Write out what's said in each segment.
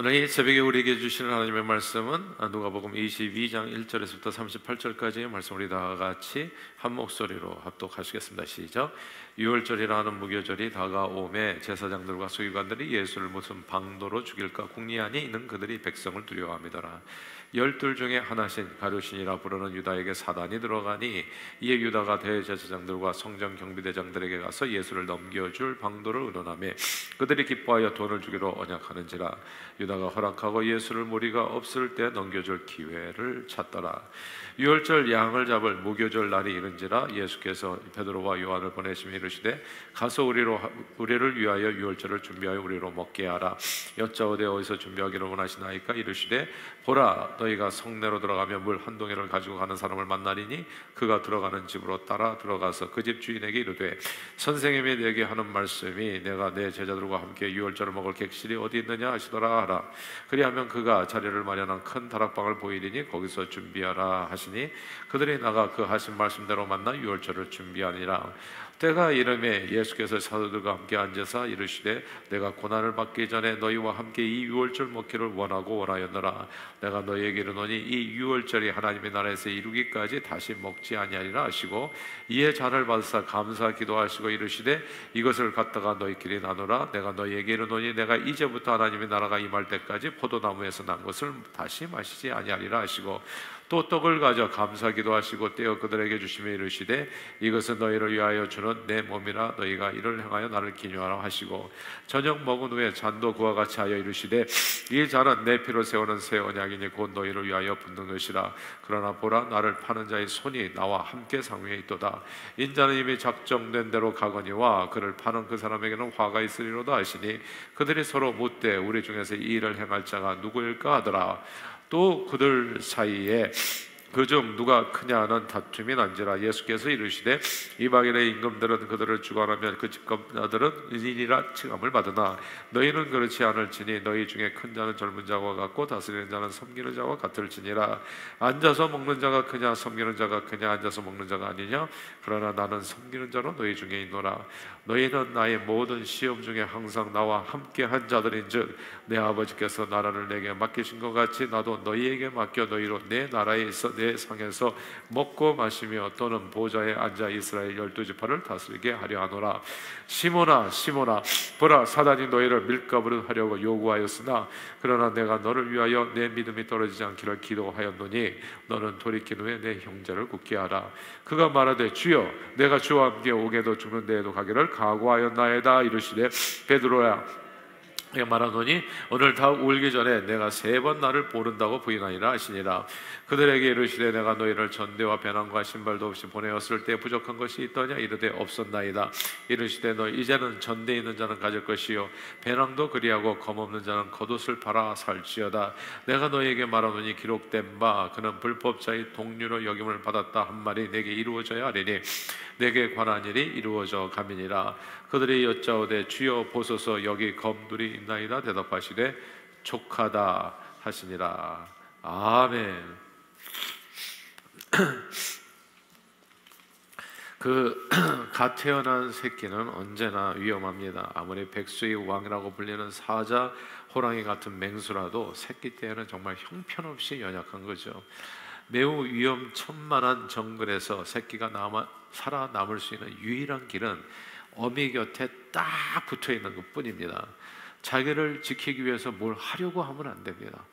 오늘 이 새벽에 우리에게 주시는 하나님의 말씀은 누가복음 22장 1절에서부터 38절까지의 말씀, 우리 다 같이 한 목소리로 합독하시겠습니다. 시작. 유월절이라 하는 무교절이 다가오매 제사장들과 서기관들이 예수를 무슨 방도로 죽일까 궁리하니 이는 그들이 백성을 두려워함이더라. 12 중에 하나신 가룟신이라 부르는 유다에게 사단이 들어가니 이에 유다가 대제사장들과 성전 경비대장들에게 가서 예수를 넘겨줄 방도를 의논하며 그들이 기뻐하여 돈을 주기로 언약하는지라. 유다가 허락하고 예수를 무리가 없을 때 넘겨줄 기회를 찾더라. 유월절 양을 잡을 무교절 날이 이른지라 예수께서 베드로와 요한을 보내시며 이르시되 가서 우리를 위하여 유월절을 준비하여 우리로 먹게 하라. 여짜오되 어디서 준비하기를 원하시나이까? 이르시되 보라, 너희가 성내로 들어가며 물 한 동이를 가지고 가는 사람을 만나리니 그가 들어가는 집으로 따라 들어가서 그 집 주인에게 이르되 선생님이 내게 하는 말씀이 내가 내 제자들과 함께 유월절을 먹을 객실이 어디 있느냐 하시더라 하라. 그리하면 그가 자리를 마련한 큰 다락방을 보이리니 거기서 준비하라 하시니 그들이 나가 그 하신 말씀대로 만나 유월절을 준비하니라. 때가 이르매 예수께서 사도들과 함께 앉으사 이르시되 내가 고난을 받기 전에 너희와 함께 이 유월절 먹기를 원하였노라. 내가 너희에게 이르노니 이 유월절이 하나님의 나라에서 이루기까지 다시 먹지 아니하리라 하시고 이에 잔을 받으사 감사 기도하시고 이르시되 이것을 갖다가 너희끼리 나누라. 내가 너희에게 이르노니 내가 이제부터 하나님의 나라가 임할 때까지 포도나무에서 난 것을 다시 마시지 아니하리라 하시고 또 떡을 가져 감사 기도하시고 떼어 그들에게 주시며 이르시되 이것은 너희를 위하여 주는 내 몸이라. 너희가 이를 행하여 나를 기념하라 하시고 저녁 먹은 후에 잔도 그와 같이 하여 이르시되 이 잔은 내 피로 세우는 새 언약이니 곧 너희를 위하여 붓는 것이라. 그러나 보라, 나를 파는 자의 손이 나와 함께 상위에 있도다. 인자는 이미 작정된 대로 가거니와 그를 파는 그 사람에게는 화가 있으리로다 하시니 그들이 서로 묻되 우리 중에서 이 일을 행할 자가 누구일까 하더라. 또 그들 사이에 그중 누가 크냐 하는 다툼이 난지라. 예수께서 이르시되 이방인의 임금들은 그들을 주관하면 그 집권자들은 은인이라 칭함을 받으나 너희는 그렇지 않을지니 너희 중에 큰 자는 젊은 자와 같고 다스리는 자는 섬기는 자와 같을지니라. 앉아서 먹는 자가 크냐 섬기는 자가 크냐? 앉아서 먹는 자가 아니냐? 그러나 나는 섬기는 자로 너희 중에 있노라. 너희는 나의 모든 시험 중에 항상 나와 함께 한 자들인즉 내 아버지께서 나라를 내게 맡기신 것 같이 나도 너희에게 맡겨 너희로 내 나라에 있어 내 상에서 먹고 마시며 또는 보좌에 앉아 이스라엘 12지파를 다스리게 하려 하노라. 시몬아 시몬아, 보라, 사단이 너희를 밀가부를 하려고 요구하였으나 그러나 내가 너를 위하여 내 믿음이 떨어지지 않기를 기도하였노니 너는 돌이킨 후에 내 형제를 굳게 하라. 그가 말하되 주여, 내가 주와 함께 오게도 죽는 데에도 가기를 각오하였나이다. 이르시되 베드로야, 내가 말하노니 오늘 다 울기 전에 내가 3번 나를 모른다고 부인하니라 하시니라. 그들에게 이르시되 내가 너희를 전대와 배낭과 신발도 없이 보내었을 때 부족한 것이 있더냐? 이르되 없었나이다. 이르시되 너 이제는 전대 있는 자는 가질 것이요 배낭도 그리하고 검없는 자는 겉옷을 팔아 살지어다. 내가 너희에게 말하노니 기록된 바 그는 불법자의 동류로 여김을 받았다 한 말이 내게 이루어져야 하리니 내게 관한 일이 이루어져 가미니라. 그들이 여짜오되 주여 보소서 여기 검둘이 있나이다. 대답하시되 족하다 하시니라. 아멘. 갓 태어난 새끼는 언제나 위험합니다. 아무리 백수의 왕이라고 불리는 사자, 호랑이 같은 맹수라도 새끼 때에는 정말 형편없이 연약한 거죠. 매우 위험천만한 정글에서 새끼가 살아남을 수 있는 유일한 길은 어미 곁에 딱 붙어 있는 것 뿐입니다. 자기를 지키기 위해서 뭘 하려고 하면 안 됩니다.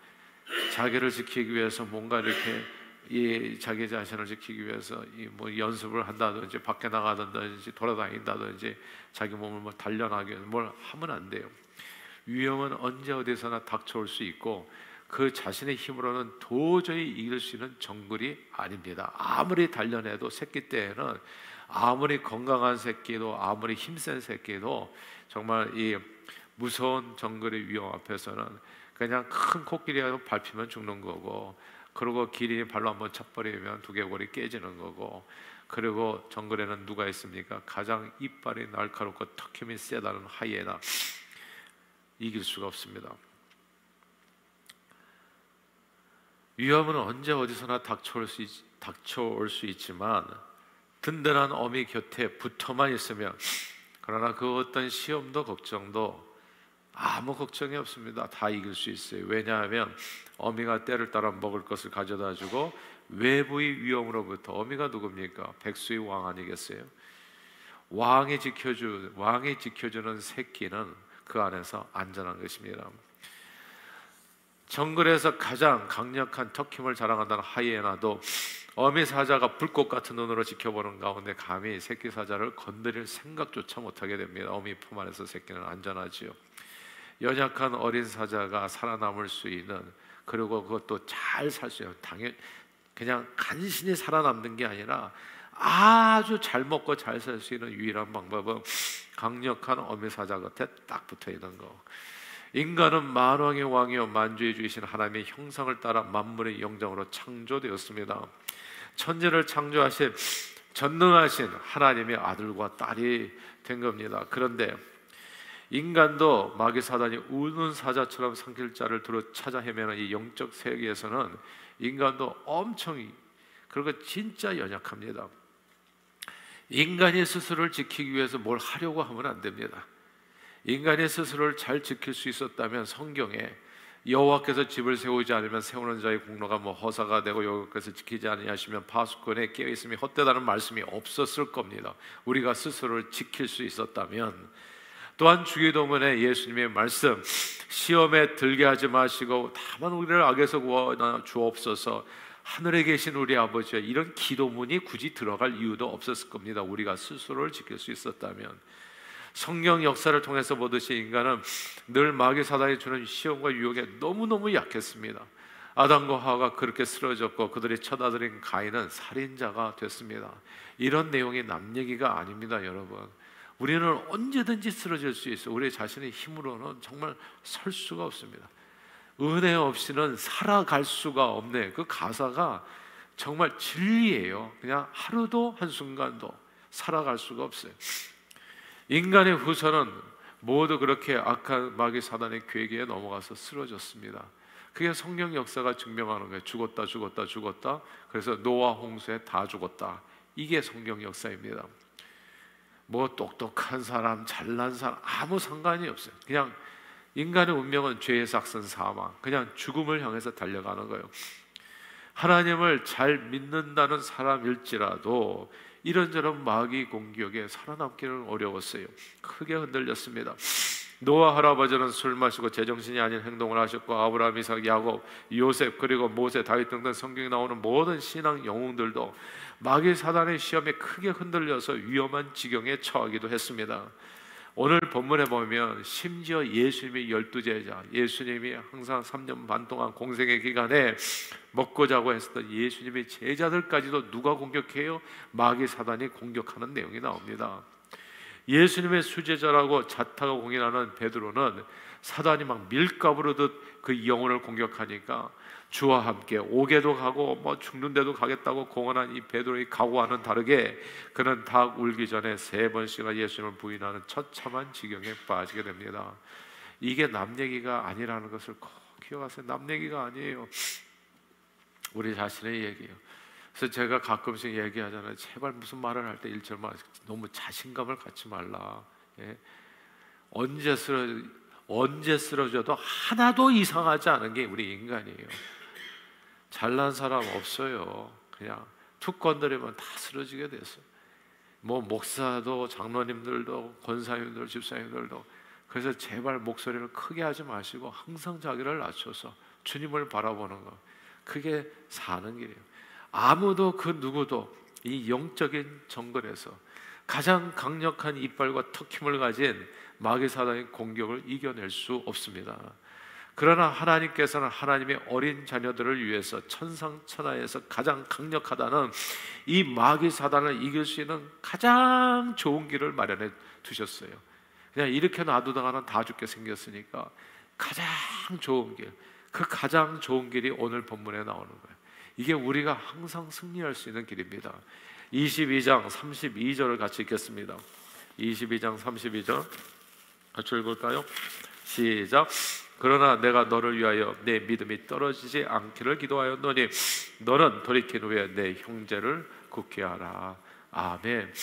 자기를 지키기 위해서 뭔가 이렇게 자기 자신을 지키기 위해서 뭐 연습을 한다든지 밖에 나가든지 돌아다닌다든지 자기 몸을 뭐 단련하기 위해서 뭘 하면 안 돼요. 위험은 언제 어디서나 닥쳐올 수 있고 그 자신의 힘으로는 도저히 이길 수 있는 정글이 아닙니다. 아무리 단련해도 새끼 때에는 아무리 건강한 새끼도 아무리 힘센 새끼도 정말 이 무서운 정글의 위험 앞에서는 그냥 큰 코끼리라도 밟히면 죽는 거고, 그리고 기린이 발로 한번 쳐버리면 두개골이 깨지는 거고, 그리고 정글에는 누가 있습니까? 가장 이빨이 날카롭고 턱 힘이 세다는 하이에나. 이길 수가 없습니다. 위험은 언제 어디서나 닥쳐올 수 있지만 든든한 어미 곁에 붙어만 있으면, 그러나 그 어떤 시험도 걱정도 아무 걱정이 없습니다. 다 이길 수 있어요. 왜냐하면 어미가 때를 따라 먹을 것을 가져다 주고 외부의 위험으로부터, 어미가 누굽니까? 백수의 왕 아니겠어요? 왕이 지켜주는 새끼는 그 안에서 안전한 것입니다. 정글에서 가장 강력한 턱힘을 자랑한다는 하이에나도 어미 사자가 불꽃 같은 눈으로 지켜보는 가운데 감히 새끼 사자를 건드릴 생각조차 못하게 됩니다. 어미 품 안에서 새끼는 안전하지요. 연약한 어린 사자가 살아남을 수 있는, 그리고 그것도 잘 살 수 있는, 당연히 그냥 간신히 살아남는 게 아니라 아주 잘 먹고 잘 살 수 있는 유일한 방법은 강력한 어미 사자 곁에 딱 붙어 있는 거. 인간은 만왕의 왕이요 만주의 주이신 하나님의 형상을 따라 만물의 영장으로 창조되었습니다. 천지를 창조하신 전능하신 하나님의 아들과 딸이 된 겁니다. 그런데 인간도 마귀 사단이 우는 사자처럼 삼킬 자를 두루 찾아 헤매는 이 영적 세계에서는 인간도 엄청, 그리고 진짜 연약합니다. 인간이 스스로를 지키기 위해서 뭘 하려고 하면 안 됩니다. 인간이 스스로를 잘 지킬 수 있었다면 성경에 여호와께서 집을 세우지 않으면 세우는 자의 공로가 허사가 되고 여호와께서 지키지 아니하시면 파수꾼에 깨어 있음이 헛되다는 말씀이 없었을 겁니다. 우리가 스스로를 지킬 수 있었다면. 또한 주기도문에 예수님의 말씀, 시험에 들게 하지 마시고 다만 우리를 악에서 구하여 주옵소서, 하늘에 계신 우리 아버지여, 이런 기도문이 굳이 들어갈 이유도 없었을 겁니다. 우리가 스스로를 지킬 수 있었다면. 성경 역사를 통해서 보듯이 인간은 늘 마귀 사단이 주는 시험과 유혹에 너무너무 약했습니다. 아담과 하와가 그렇게 쓰러졌고 그들이 첫 아들인 가인은 살인자가 됐습니다. 이런 내용이 남 얘기가 아닙니다, 여러분. 우리는 언제든지 쓰러질 수 있어요. 우리 자신의 힘으로는 정말 설 수가 없습니다. 은혜 없이는 살아갈 수가 없네. 그 가사가 정말 진리예요. 그냥 하루도 한순간도 살아갈 수가 없어요. 인간의 후손은 모두 그렇게 악한 마귀 사단의 괴계에 넘어가서 쓰러졌습니다. 그게 성경 역사가 증명하는 거예요. 죽었다. 그래서 노아 홍수에 다 죽었다. 이게 성경 역사입니다. 똑똑한 사람, 잘난 사람 아무 상관이 없어요. 그냥 인간의 운명은 죄의 삭선 사망, 그냥 죽음을 향해서 달려가는 거예요. 하나님을 잘 믿는다는 사람일지라도 이런저런 마귀 공격에 살아남기는 어려웠어요. 크게 흔들렸습니다. 노아 할아버지는 술 마시고 제정신이 아닌 행동을 하셨고, 아브라함, 이삭, 야곱, 요셉, 그리고 모세, 다윗 등등 성경에 나오는 모든 신앙 영웅들도 마귀 사단의 시험에 크게 흔들려서 위험한 지경에 처하기도 했습니다. 오늘 본문에 보면 심지어 예수님의 12제자, 예수님이 항상 3년 반 동안 공생의 기간에 먹고 자고 했었던 예수님의 제자들까지도 누가 공격해요? 마귀 사단이 공격하는 내용이 나옵니다. 예수님의 수제자라고 자타가 공인하는 베드로는 사단이 막 밀가부르듯 그 영혼을 공격하니까 주와 함께 옥에도 가고 죽는 데도 가겠다고 공언한 이 베드로의 각오와는 다르게 그는 닭 울기 전에 3번씩이나 예수님을 부인하는 처참한 지경에 빠지게 됩니다. 이게 남 얘기가 아니라는 것을 꼭 기억하세요. 남 얘기가 아니에요. 우리 자신의 얘기예요. 그래서 제가 가끔씩 얘기하잖아요. 제발 무슨 말을 할 때 1절만 너무 자신감을 갖지 말라. 예? 언제 쓰러져도 하나도 이상하지 않은 게 우리 인간이에요. 잘난 사람 없어요. 그냥 툭 건드리면 다 쓰러지게 됐어요. 목사도 장로님들도 권사님들 집사님들도. 그래서 제발 목소리를 크게 하지 마시고 항상 자기를 낮춰서 주님을 바라보는 거, 그게 사는 길이에요. 아무도 그 누구도 이 영적인 정글에서 가장 강력한 이빨과 턱힘을 가진 마귀 사단의 공격을 이겨낼 수 없습니다. 그러나 하나님께서는 하나님의 어린 자녀들을 위해서 천상천하에서 가장 강력하다는 이 마귀 사단을 이길 수 있는 가장 좋은 길을 마련해 두셨어요. 그냥 이렇게 놔두다가는 다 죽게 생겼으니까 가장 좋은 길, 그 가장 좋은 길이 오늘 본문에 나오는 거예요. 이게 우리가 항상 승리할 수 있는 길입니다. 22장 32절을 같이 읽겠습니다. 22장 32절 같이 읽을까요? 시작. 그러나 내가 너를 위하여 내 믿음이 떨어지지 않기를 기도하였노니 너는 돌이킨 후에 내 형제를 굳게 하라. 아멘.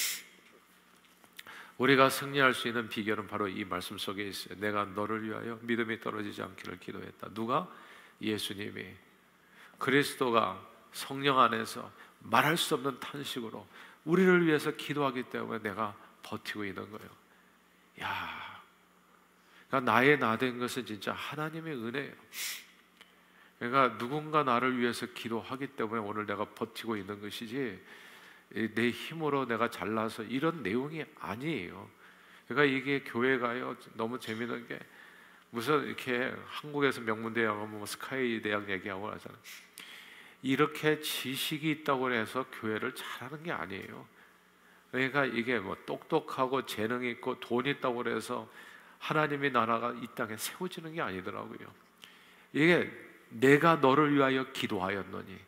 우리가 승리할 수 있는 비결은 바로 이 말씀 속에 있어요. 내가 너를 위하여 믿음이 떨어지지 않기를 기도했다. 누가? 예수님이. 그리스도가 성령 안에서 말할 수 없는 탄식으로 우리를 위해서 기도하기 때문에 내가 버티고 있는 거예요. 야, 그러니까 나의 나 된 것은 진짜 하나님의 은혜예요. 그러니까 누군가 나를 위해서 기도하기 때문에 오늘 내가 버티고 있는 것이지 내 힘으로 내가 잘나서 이런 내용이 아니에요. 그러니까 이게 교회가요 너무 재미있는 게 무슨 이렇게 한국에서 명문대학 뭐 스카이 대학 얘기하고 하잖아요. 이렇게 지식이 있다고 해서 교회를 잘하는 게 아니에요. 그러니까 이게 뭐 똑똑하고 재능 있고 돈 있다고 해서 하나님의 나라가 이 땅에 세워지는 게 아니더라고요. 이게 내가 너를 위하여 기도하였노니,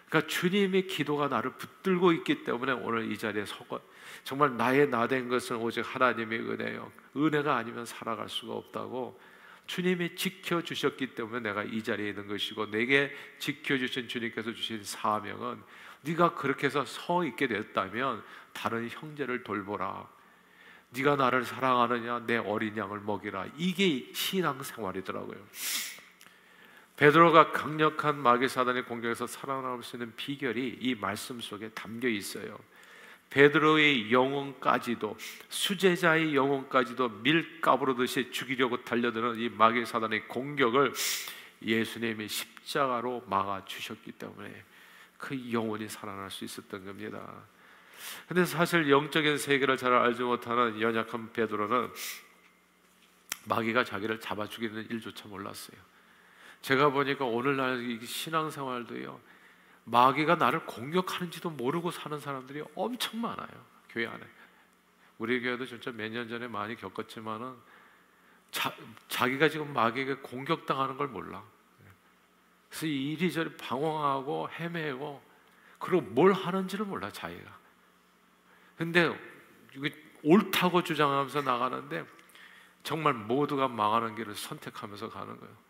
그러니까 주님의 기도가 나를 붙들고 있기 때문에 오늘 이 자리에 서고 정말 나의 나 된 것은 오직 하나님의 은혜요, 은혜가 아니면 살아갈 수가 없다고 주님이 지켜주셨기 때문에 내가 이 자리에 있는 것이고, 내게 지켜주신 주님께서 주신 사명은 네가 그렇게 해서 서 있게 되었다면 다른 형제를 돌보라, 네가 나를 사랑하느냐 내 어린 양을 먹이라. 이게 신앙생활이더라고요. 베드로가 강력한 마귀 사단의 공격에서 살아남을 수 있는 비결이 이 말씀 속에 담겨 있어요. 베드로의 영혼까지도, 수제자의 영혼까지도 밀가부르듯이 죽이려고 달려드는 이 마귀 사단의 공격을 예수님이 십자가로 막아주셨기 때문에 그 영혼이 살아날 수 있었던 겁니다. 근데 사실 영적인 세계를 잘 알지 못하는 연약한 베드로는 마귀가 자기를 잡아 죽이는 일조차 몰랐어요. 제가 보니까 오늘날 신앙생활도요, 마귀가 나를 공격하는지도 모르고 사는 사람들이 엄청 많아요. 교회 안에. 우리 교회도 진짜 몇 년 전에 많이 겪었지만은 자기가 지금 마귀에게 공격당하는 걸 몰라. 그래서 이리저리 방황하고 헤매고, 그리고 뭘 하는지를 몰라 자기가. 근데 옳다고 주장하면서 나가는데 정말 모두가 망하는 길을 선택하면서 가는 거예요.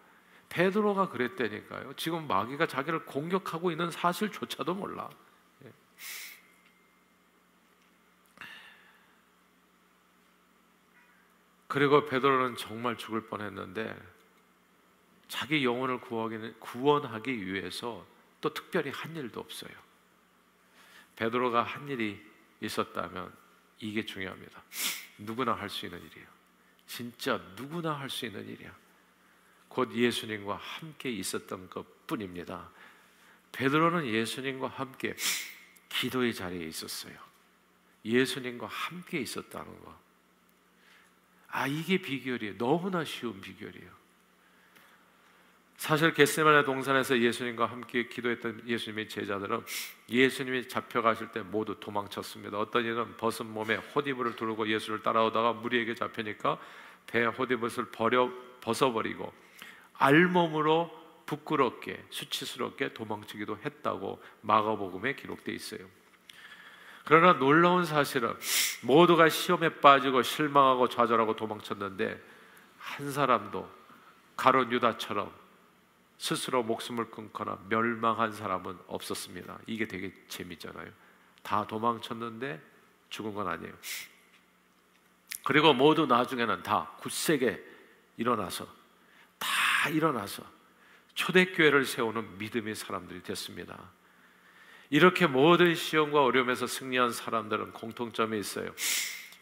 베드로가 그랬다니까요. 지금 마귀가 자기를 공격하고 있는 사실조차도 몰라. 그리고 베드로는 정말 죽을 뻔했는데 자기 영혼을 구원하기 위해서 또 특별히 한 일도 없어요. 베드로가 한 일이 있었다면 이게 중요합니다. 누구나 할 수 있는 일이에요. 진짜 누구나 할 수 있는 일이야. 곧 예수님과 함께 있었던 것뿐입니다. 베드로는 예수님과 함께 기도의 자리에 있었어요. 예수님과 함께 있었다는 거. 이게 비결이에요. 너무나 쉬운 비결이에요. 사실 겟세마네 동산에서 예수님과 함께 기도했던 예수님의 제자들은 예수님이 잡혀가실 때 모두 도망쳤습니다. 어떤 이는 벗은 몸에 헛이불을 두르고 예수를 따라오다가 무리에게 잡히니까 배 헛이불을 벗어버리고 알몸으로 부끄럽게 수치스럽게 도망치기도 했다고 마가복음에 기록되어 있어요. 그러나 놀라운 사실은 모두가 시험에 빠지고 실망하고 좌절하고 도망쳤는데 한 사람도 가룟 유다처럼 스스로 목숨을 끊거나 멸망한 사람은 없었습니다. 이게 되게 재밌잖아요. 다 도망쳤는데 죽은 건 아니에요. 그리고 모두 나중에는 다 굳세게 일어나서 초대교회를 세우는 믿음의 사람들이 됐습니다. 이렇게 모든 시험과 어려움에서 승리한 사람들은 공통점이 있어요.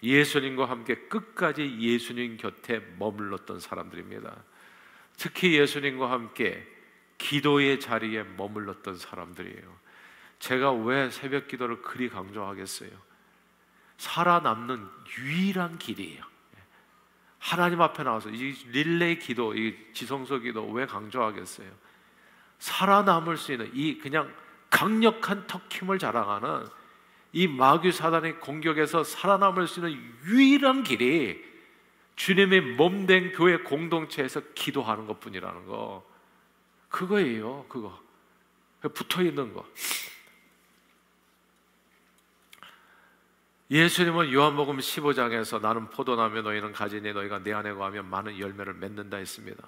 예수님과 함께 끝까지 예수님 곁에 머물렀던 사람들입니다. 특히 예수님과 함께 기도의 자리에 머물렀던 사람들이에요. 제가 왜 새벽 기도를 그리 강조하겠어요? 살아남는 유일한 길이에요. 하나님 앞에 나와서 이 릴레이 기도, 이 지성소 기도 왜 강조하겠어요? 살아남을 수 있는 이 그냥 강력한 턱힘을 자랑하는 이 마귀 사단의 공격에서 살아남을 수 있는 유일한 길이 주님의 몸된 교회 공동체에서 기도하는 것뿐이라는 거. 그거예요. 그거 붙어있는 거. 예수님은 요한복음 15장에서 나는 포도나무 너희는 가지니 너희가 내 안에 거하면 많은 열매를 맺는다 했습니다.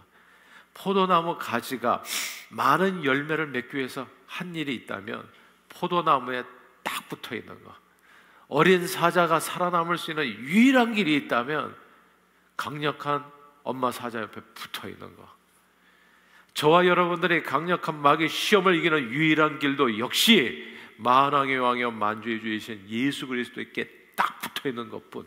포도나무 가지가 많은 열매를 맺기 위해서 한 일이 있다면 포도나무에 딱 붙어있는 거. 어린 사자가 살아남을 수 있는 유일한 길이 있다면 강력한 엄마 사자 옆에 붙어 있는 거. 저와 여러분들이 강력한 마귀 시험을 이기는 유일한 길도 역시 만왕의 왕이여 만주의 주이신 예수 그리스도께 딱 붙어 있는 것뿐.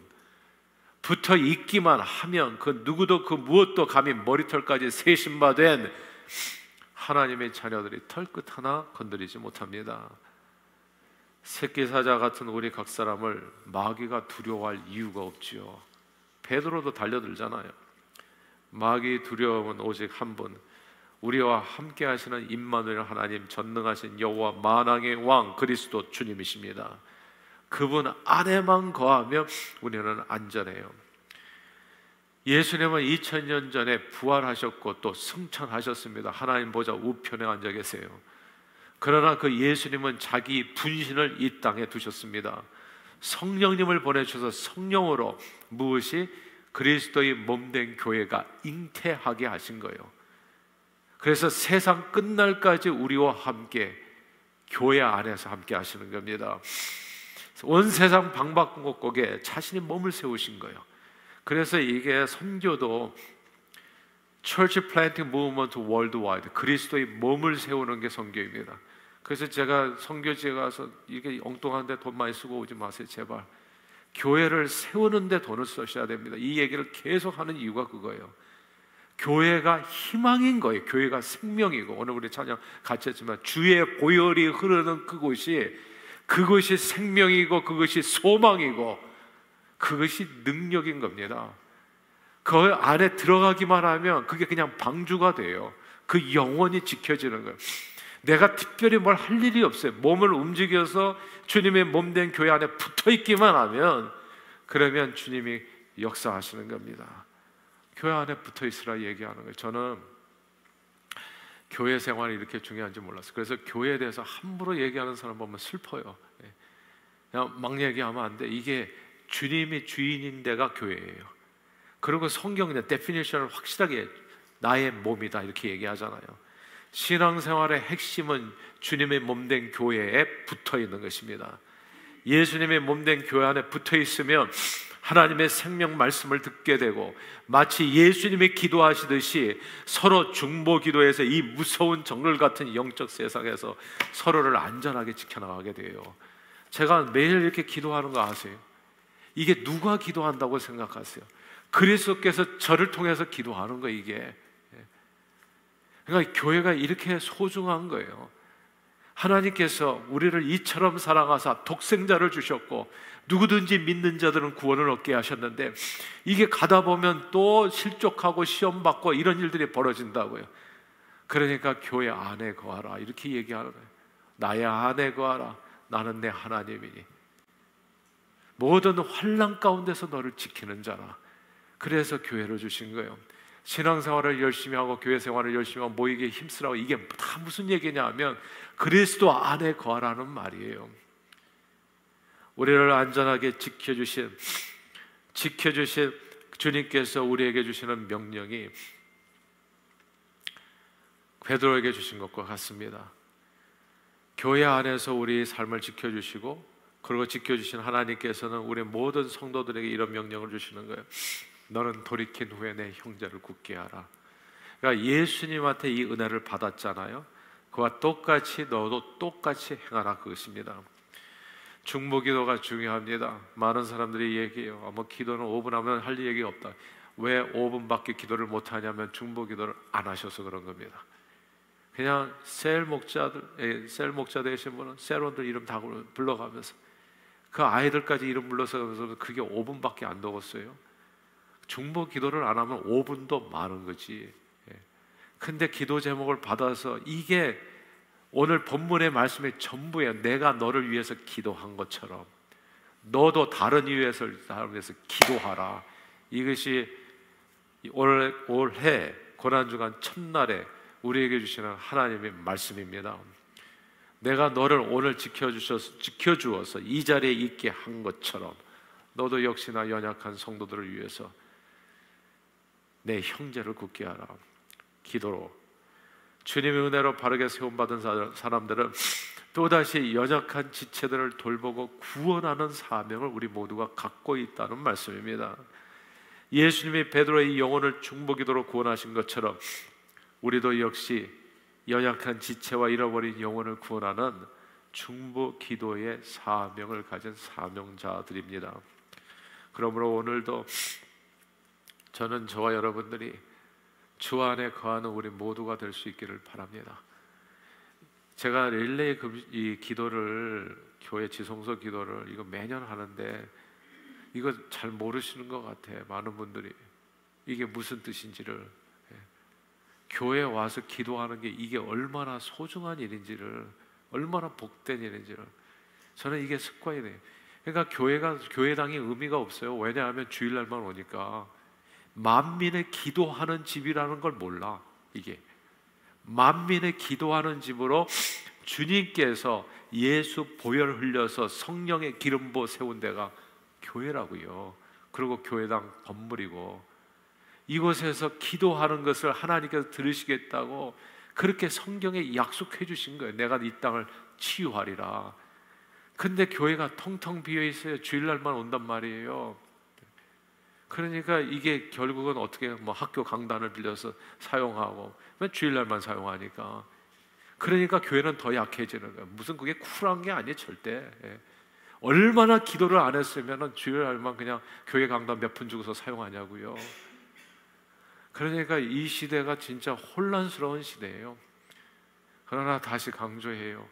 붙어 있기만 하면 그 누구도 그 무엇도 감히 머리털까지 세신바된 하나님의 자녀들이 털끝 하나 건드리지 못합니다. 새끼 사자 같은 우리 각 사람을 마귀가 두려워할 이유가 없지요. 베드로도 달려들잖아요. 마귀 두려움은 오직 한 분, 우리와 함께 하시는 임마누엘 하나님, 전능하신 여호와 만왕의 왕 그리스도 주님이십니다. 그분 안에만 거하면 우리는 안전해요. 예수님은 2000년 전에 부활하셨고 또 승천하셨습니다. 하나님 보좌 우편에 앉아 계세요. 그러나 그 예수님은 자기 분신을 이 땅에 두셨습니다. 성령님을 보내주셔서 성령으로 무엇이 그리스도의 몸된 교회가 잉태하게 하신 거예요. 그래서 세상 끝날까지 우리와 함께 교회 안에서 함께 하시는 겁니다. 온 세상 방방곡곡에 자신이 몸을 세우신 거예요. 그래서 이게 선교도 Church Planting Movement Worldwide, 그리스도의 몸을 세우는 게 선교입니다. 그래서 제가 선교지에 가서 이게 엉뚱한데 돈 많이 쓰고 오지 마세요, 제발. 교회를 세우는데 돈을 쓰셔야 됩니다. 이 얘기를 계속 하는 이유가 그거예요. 교회가 희망인 거예요. 교회가 생명이고, 오늘 우리 찬양 같이 했지만 주의 보혈이 흐르는 그것이 생명이고, 그것이 소망이고, 그것이 능력인 겁니다. 그 안에 들어가기만 하면 그게 그냥 방주가 돼요. 그 영원히 지켜지는 거예요. 내가 특별히 뭘 할 일이 없어요. 몸을 움직여서 주님의 몸된 교회 안에 붙어있기만 하면, 그러면 주님이 역사하시는 겁니다. 교회 안에 붙어있으라 얘기하는 거예요. 저는 교회 생활이 이렇게 중요한지 몰랐어요. 그래서 교회에 대해서 함부로 얘기하는 사람 보면 슬퍼요. 그냥 막 얘기하면 안 돼. 이게 주님이 주인인 데가 교회예요. 그리고 성경의 데피니션을 확실하게 나의 몸이다 이렇게 얘기하잖아요. 신앙생활의 핵심은 주님의 몸된 교회에 붙어있는 것입니다. 예수님의 몸된 교회 안에 붙어있으면 하나님의 생명 말씀을 듣게 되고, 마치 예수님이 기도하시듯이 서로 중보 기도해서 이 무서운 정글 같은 영적 세상에서 서로를 안전하게 지켜나가게 돼요. 제가 매일 이렇게 기도하는 거 아세요? 이게 누가 기도한다고 생각하세요? 그리스도께서 저를 통해서 기도하는 거예요, 이게. 그러니까 교회가 이렇게 소중한 거예요. 하나님께서 우리를 이처럼 사랑하사 독생자를 주셨고, 누구든지 믿는 자들은 구원을 얻게 하셨는데, 이게 가다 보면 또 실족하고 시험받고 이런 일들이 벌어진다고요. 그러니까 교회 안에 거하라 이렇게 얘기하는 거예요. 나의 안에 거하라. 나는 내 하나님이니 모든 환난 가운데서 너를 지키는 자라. 그래서 교회를 주신 거예요. 신앙생활을 열심히 하고 교회 생활을 열심히 하고 모이게 힘쓰라고, 이게 다 무슨 얘기냐 하면 그리스도 안에 거하라는 말이에요. 우리를 안전하게 지켜주신 주님께서 우리에게 주시는 명령이 베드로에게 주신 것과 같습니다. 교회 안에서 우리 삶을 지켜주시고, 그리고 지켜주신 하나님께서는 우리 모든 성도들에게 이런 명령을 주시는 거예요. 너는 돌이킨 후에 내 형제를 굳게 하라. 그러니까 예수님한테 이 은혜를 받았잖아요. 그와 똑같이 너도 똑같이 행하라, 그것입니다. 중보기도가 중요합니다. 많은 사람들이 얘기해요. 뭐 기도는 5분 하면 할 얘기가 없다. 왜 5분밖에 기도를 못하냐면 중보기도를 안 하셔서 그런 겁니다. 그냥 셀 목자 되신 분은 셀원들 이름 다 불러가면서 그 아이들까지 이름 불러서 그게 5분밖에 안 되겠어요. 중보 기도를 안 하면 5분도 많은 거지. 근데 기도 제목을 받아서 이게 오늘 본문의 말씀의 전부예요. 내가 너를 위해서 기도한 것처럼 너도 다른 이유에서 기도하라. 이것이 올해 고난주간 첫날에 우리에게 주시는 하나님의 말씀입니다. 내가 너를 오늘 지켜주어서 이 자리에 있게 한 것처럼 너도 역시나 연약한 성도들을 위해서 내 형제를 굳게 하라. 기도로 주님의 은혜로 바르게 세움받은 사람들은 또다시 연약한 지체들을 돌보고 구원하는 사명을 우리 모두가 갖고 있다는 말씀입니다. 예수님이 베드로의 영혼을 중보기도로 구원하신 것처럼 우리도 역시 연약한 지체와 잃어버린 영혼을 구원하는 중보기도의 사명을 가진 사명자들입니다. 그러므로 오늘도 저는 저와 여러분들이 주 안에 거하는 우리 모두가 될 수 있기를 바랍니다. 제가 릴레이 이 기도를, 교회 지성소 기도를 이거 매년 하는데 이거 잘 모르시는 것 같아요. 많은 분들이 이게 무슨 뜻인지를, 교회에 와서 기도하는 게 이게 얼마나 소중한 일인지를, 얼마나 복된 일인지를, 저는 이게 습관이 돼요. 그러니까 교회당이 의미가 없어요. 왜냐하면 주일날만 오니까. 만민의 기도하는 집이라는 걸 몰라. 이게 만민의 기도하는 집으로 주님께서 예수 보혈 흘려서 성령의 기름 부어 세운 데가 교회라고요. 그리고 교회당 건물이고, 이곳에서 기도하는 것을 하나님께서 들으시겠다고 그렇게 성경에 약속해 주신 거예요. 내가 이 땅을 치유하리라. 근데 교회가 텅텅 비어 있어요. 주일날만 온단 말이에요. 그러니까 이게 결국은 어떻게 뭐 학교 강단을 빌려서 사용하고, 왜 주일날만 사용하니까. 그러니까 교회는 더 약해지는 거예요. 무슨 그게 쿨한 게 아니에요, 절대. 얼마나 기도를 안 했으면 주일날만 그냥 교회 강단 몇 푼 주고서 사용하냐고요. 그러니까 이 시대가 진짜 혼란스러운 시대예요. 그러나 다시 강조해요.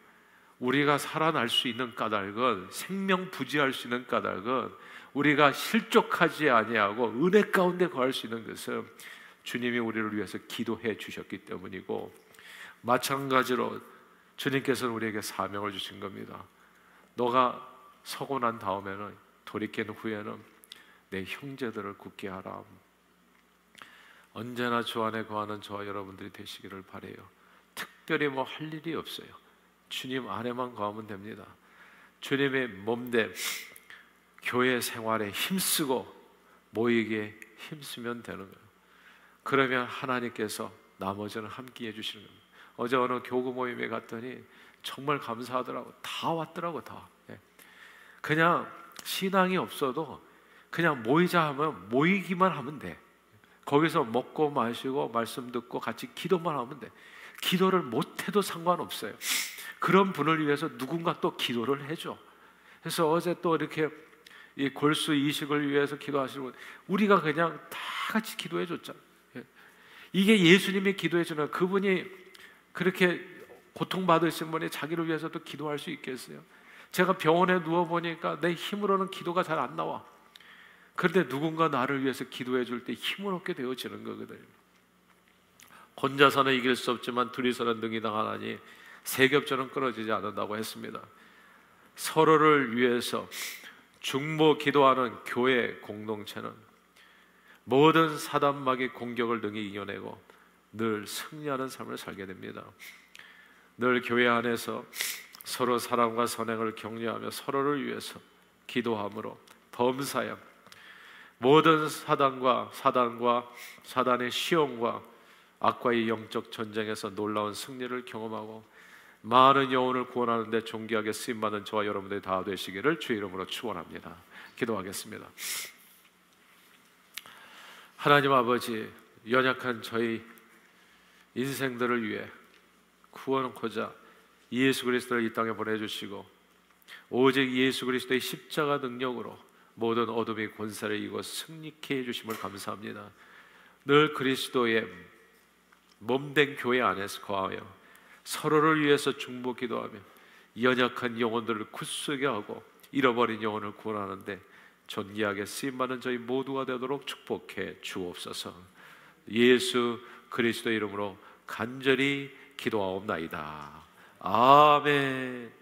우리가 살아날 수 있는 까닭은, 생명 부지할 수 있는 까닭은, 우리가 실족하지 아니하고 은혜 가운데 거할 수 있는 것은 주님이 우리를 위해서 기도해 주셨기 때문이고, 마찬가지로 주님께서는 우리에게 사명을 주신 겁니다. 너가 서고 난 다음에는, 돌이킨 후에는 내 형제들을 굳게 하라. 언제나 주 안에 거하는 저와 여러분들이 되시기를 바라요. 특별히 뭐 할 일이 없어요. 주님 안에만 거하면 됩니다. 주님의 몸된 교회 생활에 힘쓰고 모이기에 힘쓰면 되는 거예요. 그러면 하나님께서 나머지는 함께 해주시는 겁니다. 어제 어느 교구 모임에 갔더니 정말 감사하더라고. 다 왔더라고. 다. 그냥 신앙이 없어도 그냥 모이자 하면 모이기만 하면 돼. 거기서 먹고 마시고 말씀 듣고 같이 기도만 하면 돼. 기도를 못해도 상관없어요. 그런 분을 위해서 누군가 또 기도를 해줘. 그래서 어제 또 이렇게 이 골수 이식을 위해서 기도하시고, 우리가 그냥 다 같이 기도해 줬잖아요. 이게 예수님이 기도해 주는, 그분이 그렇게 고통받으신 분이 자기를 위해서도 기도할 수 있겠어요? 제가 병원에 누워보니까 내 힘으로는 기도가 잘 안 나와. 그런데 누군가 나를 위해서 기도해 줄 때 힘을 얻게 되어지는 거거든요. 혼자서는 이길 수 없지만 둘이서는 능히 당하나니 세 겹처럼 끊어지지 않는다고 했습니다. 서로를 위해서 중보 기도하는 교회 공동체는 모든 사단마귀 공격을 능히 이겨내고 늘 승리하는 삶을 살게 됩니다. 늘 교회 안에서 서로 사랑과 선행을 격려하며 서로를 위해서 기도함으로 범사에 모든 사단과 사단의 시험과 악과의 영적 전쟁에서 놀라운 승리를 경험하고 많은 영혼을 구원하는 데 존귀하게 쓰임받는 저와 여러분들이 다 되시기를 주의 이름으로 축원합니다. 기도하겠습니다. 하나님 아버지, 연약한 저희 인생들을 위해 구원코자 예수 그리스도를 이 땅에 보내주시고, 오직 예수 그리스도의 십자가 능력으로 모든 어둠의 권세를 이고 승리케 해주심을 감사합니다. 늘 그리스도의 몸된 교회 안에서 거하여 서로를 위해서 중보 기도하며 연약한 영혼들을 굳세게 하고 잃어버린 영혼을 구원하는데 존귀하게 쓰임받는 저희 모두가 되도록 축복해 주옵소서. 예수 그리스도의 이름으로 간절히 기도하옵나이다. 아멘.